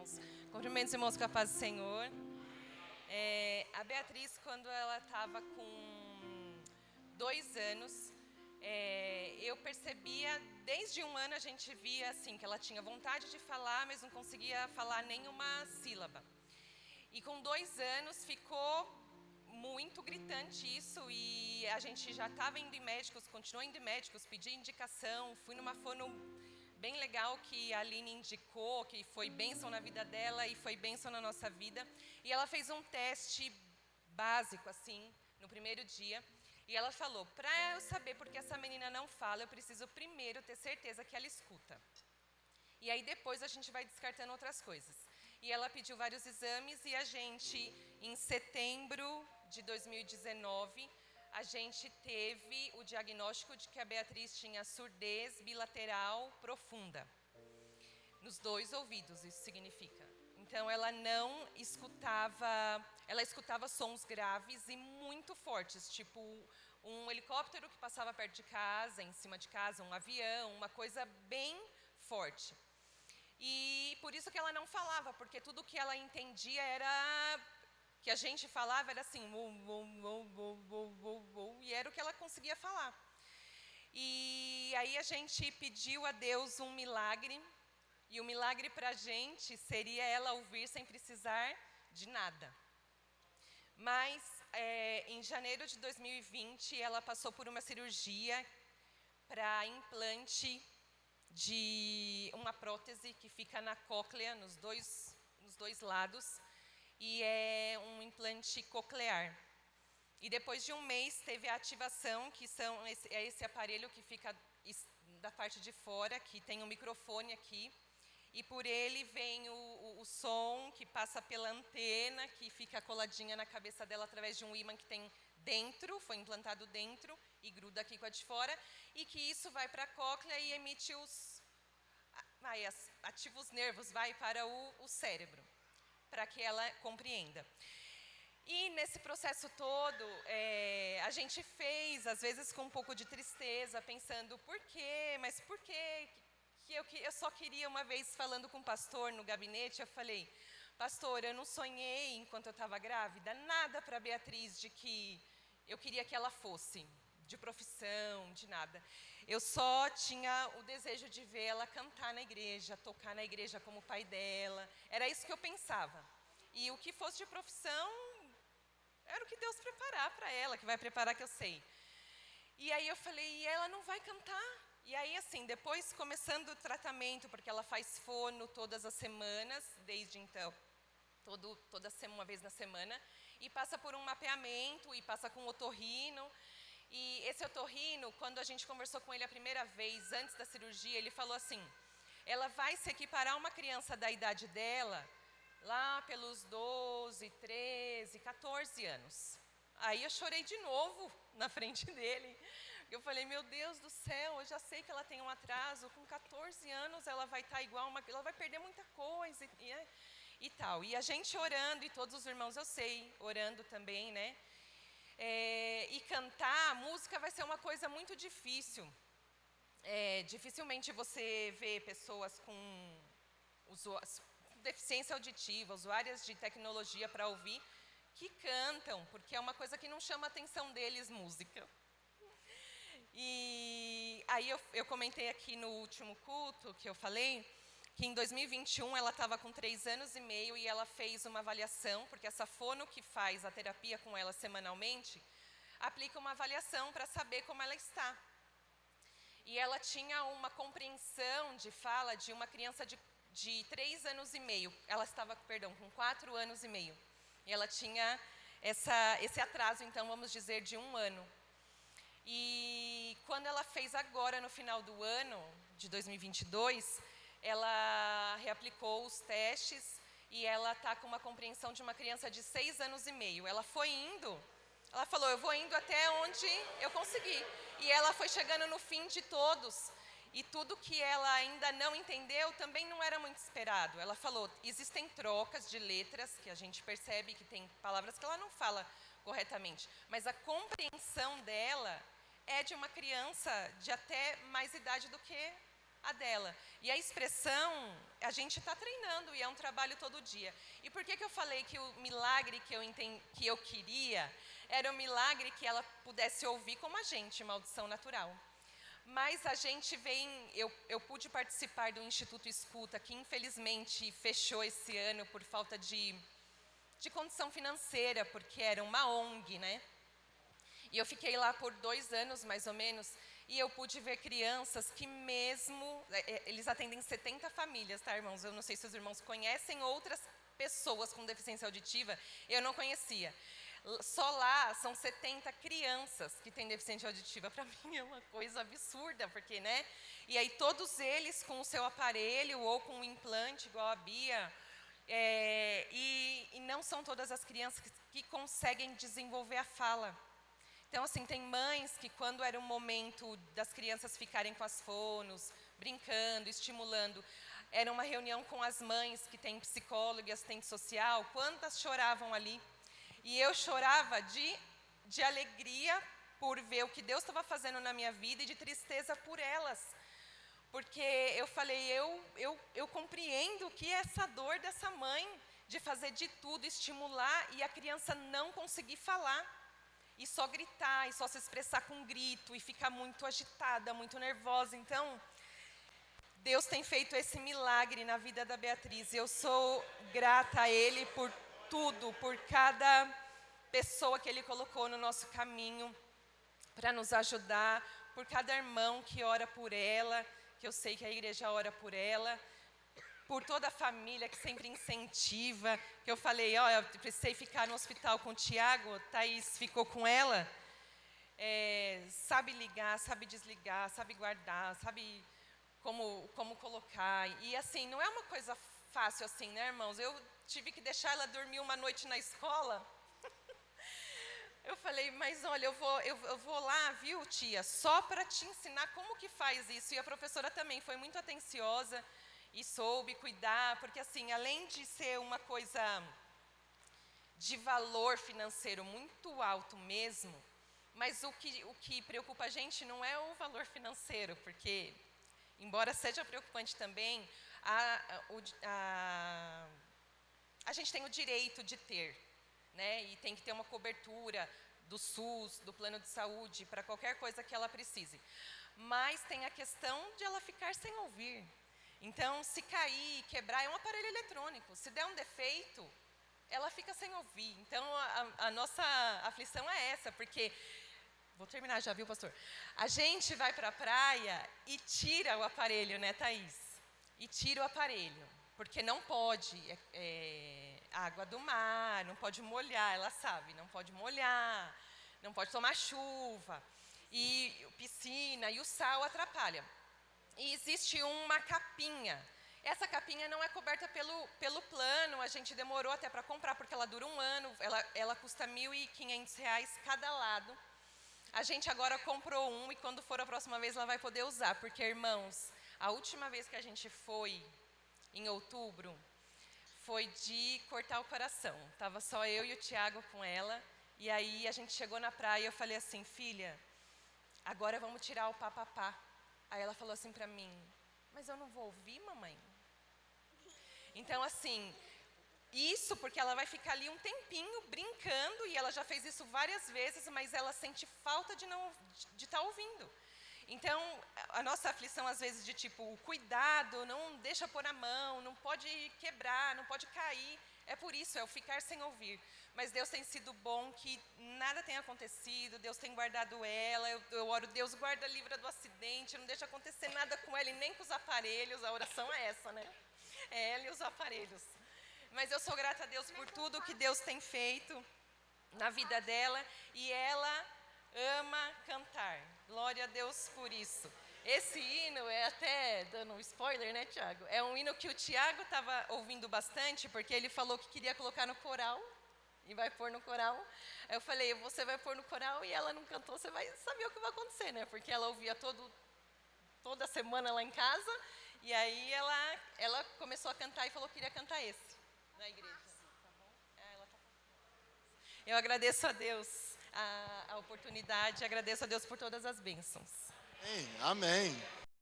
irmãos. Cumprimento os irmãos com a paz do Senhor. A Beatriz, quando ela estava com 2 anos, eu percebia, desde 1 ano a gente via assim, que ela tinha vontade de falar, mas não conseguia falar nenhuma sílaba. E com 2 anos ficou muito gritante isso, e a gente já estava indo em médicos, continuou indo em médicos, pedi indicação, fui numa fono bem legal que a Aline indicou, que foi bênção na vida dela e foi bênção na nossa vida. E ela fez um teste básico, assim, no primeiro dia. E ela falou, para eu saber porque essa menina não fala, eu preciso primeiro ter certeza que ela escuta. E aí depois a gente vai descartando outras coisas. E ela pediu vários exames e a gente, em setembro de 2019, a gente teve o diagnóstico de que a Beatriz tinha surdez bilateral profunda. Nos 2 ouvidos, isso significa. Então ela não escutava, ela escutava sons graves e muito fortes, tipo um helicóptero que passava perto de casa, em cima de casa, um avião, uma coisa bem forte. E por isso que ela não falava, porque tudo que ela entendia era, que a gente falava era assim, e era o que ela conseguia falar. E aí a gente pediu a Deus um milagre, e o milagre para a gente seria ela ouvir sem precisar de nada. Mas em janeiro de 2020 ela passou por uma cirurgia para implante de uma prótese que fica na cóclea, nos dois lados, e é um implante coclear. E depois de 1 mês teve a ativação, que é esse aparelho que fica da parte de fora, que tem um microfone aqui, e por ele vem o som que passa pela antena, que fica coladinha na cabeça dela através de um ímã que tem dentro, foi implantado dentro e gruda aqui com a de fora, e que isso vai para a cóclea e emite ativa os nervos, vai para o cérebro, para que ela compreenda. E nesse processo todo, a gente fez, às vezes com um pouco de tristeza, pensando, por quê? Mas por quê? Que eu só queria, uma vez falando com o pastor no gabinete, eu falei, pastor, eu não sonhei enquanto eu estava grávida, nada para a Beatriz de que eu queria que ela fosse, de profissão, de nada. Eu só tinha o desejo de ver ela cantar na igreja, tocar na igreja como o pai dela, era isso que eu pensava. E o que fosse de profissão, era o que Deus preparar para ela, que vai preparar, que eu sei. E aí eu falei, e ela não vai cantar? E aí, assim, depois começando o tratamento, porque ela faz fono todas as semanas, desde então, uma vez na semana, e passa por um mapeamento, e passa com otorrino. E esse otorrino, quando a gente conversou com ele a primeira vez, antes da cirurgia, ele falou assim, ela vai se equiparar a uma criança da idade dela, lá pelos 12, 13, 14 anos. Aí eu chorei de novo na frente dele. Eu falei, meu Deus do céu, eu já sei que ela tem um atraso, com 14 anos ela vai estar igual ela vai perder muita coisa e tal. E a gente orando, e todos os irmãos, eu sei, orando também, né? E cantar, música vai ser uma coisa muito difícil. Dificilmente você vê pessoas com deficiência auditiva, usuárias de tecnologia para ouvir, que cantam, porque é uma coisa que não chama a atenção deles, música. E aí eu comentei aqui no último culto que eu falei, que em 2021 ela estava com 3 anos e meio e ela fez uma avaliação, porque essa fono que faz a terapia com ela semanalmente, aplica uma avaliação para saber como ela está. E ela tinha uma compreensão de fala de uma criança de 3 anos e meio. Ela estava, com 4 anos e meio. E ela tinha esse atraso, então, vamos dizer, de 1 ano. E quando ela fez agora, no final do ano, de 2022, ela reaplicou os testes e ela está com uma compreensão de uma criança de 6 anos e meio. Ela foi indo, ela falou, eu vou indo até onde eu conseguir. E ela foi chegando no fim de todos. E tudo que ela ainda não entendeu também não era muito esperado. Ela falou, existem trocas de letras, que a gente percebe que tem palavras que ela não fala corretamente. Mas a compreensão dela é de uma criança de até mais idade do que a dela. E a expressão, a gente está treinando e é um trabalho todo dia. E por que eu falei que o milagre que eu queria era o milagre que ela pudesse ouvir como a gente, maldição natural. Mas a gente eu pude participar do Instituto Escuta, que infelizmente fechou esse ano por falta de condição financeira, porque era uma ONG, né? E eu fiquei lá por 2 anos, mais ou menos, e eu pude ver crianças que mesmo... Eles atendem 70 famílias, tá, irmãos? Eu não sei se os irmãos conhecem outras pessoas com deficiência auditiva, eu não conhecia. Só lá são 70 crianças que têm deficiência auditiva. Para mim é uma coisa absurda, porque, né? E aí todos eles com o seu aparelho ou com um implante, igual a Bia... e não são todas as crianças que conseguem desenvolver a fala. Então, assim, tem mães que quando era o momento das crianças ficarem com as fonos, brincando, estimulando, era uma reunião com as mães que têm psicólogo e assistente social, quantas choravam ali. E eu chorava de alegria por ver o que Deus estava fazendo na minha vida e de tristeza por elas. Porque eu falei, eu compreendo que é essa dor dessa mãe de fazer de tudo, estimular e a criança não conseguir falar. E só gritar, e só se expressar com grito, e ficar muito agitada, muito nervosa. Então, Deus tem feito esse milagre na vida da Beatriz. Eu sou grata a Ele por tudo, por cada pessoa que Ele colocou no nosso caminho para nos ajudar, por cada irmão que ora por ela, que eu sei que a igreja ora por ela, por toda a família que sempre incentiva, que eu falei, eu precisei ficar no hospital com o Tiago, Thaís ficou com ela, sabe ligar, sabe desligar, sabe guardar, sabe como colocar, e assim, não é uma coisa fácil assim, né, irmãos? Eu tive que deixar ela dormir uma noite na escola. Eu falei, mas olha, eu vou lá, viu, tia, só para te ensinar como que faz isso. E a professora também foi muito atenciosa e soube cuidar, porque assim, além de ser uma coisa de valor financeiro muito alto mesmo, mas o que preocupa a gente não é o valor financeiro, porque, embora seja preocupante também, a gente tem o direito de ter, né? E tem que ter uma cobertura do SUS, do plano de saúde, para qualquer coisa que ela precise. Mas tem a questão de ela ficar sem ouvir. Então, se cair, quebrar, é um aparelho eletrônico. Se der um defeito, ela fica sem ouvir. Então, a nossa aflição é essa, porque... Vou terminar já, viu, pastor? A gente vai para a praia e tira o aparelho, né, Thaís? E tira o aparelho, porque não pode água do mar, não pode molhar, ela sabe, não pode molhar, não pode tomar chuva, e piscina, e o sal atrapalha. E existe uma capinha. Essa capinha não é coberta pelo plano, a gente demorou até para comprar, porque ela dura 1 ano, ela custa R$ 1.500 cada lado. A gente agora comprou um e quando for a próxima vez ela vai poder usar, porque, irmãos, a última vez que a gente foi, em outubro, foi de cortar o coração. Estava só eu e o Tiago com ela, e aí a gente chegou na praia e eu falei assim, filha, agora vamos tirar o papapá. Aí ela falou assim para mim, mas eu não vou ouvir, mamãe? Então, assim, isso porque ela vai ficar ali um tempinho brincando, e ela já fez isso várias vezes, mas ela sente falta de estar ouvindo. Então, a nossa aflição, às vezes, de tipo, o cuidado, não deixa pôr a mão, não pode quebrar, não pode cair. É por isso, é o ficar sem ouvir. Mas Deus tem sido bom, que nada tenha acontecido, Deus tem guardado ela, eu oro, Deus guarda, livra do acidente, não deixa acontecer nada com ela e nem com os aparelhos, a oração é essa, né? É ela e os aparelhos. Mas eu sou grata a Deus por tudo que Deus tem feito na vida dela, e ela ama cantar. Glória a Deus por isso. Esse hino é até, dando um spoiler, né, Tiago? É um hino que o Tiago estava ouvindo bastante, porque ele falou que queria colocar no coral, e vai pôr no coral. Aí eu falei, você vai pôr no coral, e ela não cantou, você vai saber o que vai acontecer, né? Porque ela ouvia toda semana lá em casa, e aí ela começou a cantar e falou que queria cantar esse, na igreja. Tá bom? Eu agradeço a Deus a oportunidade, agradeço a Deus por todas as bênçãos. Amém.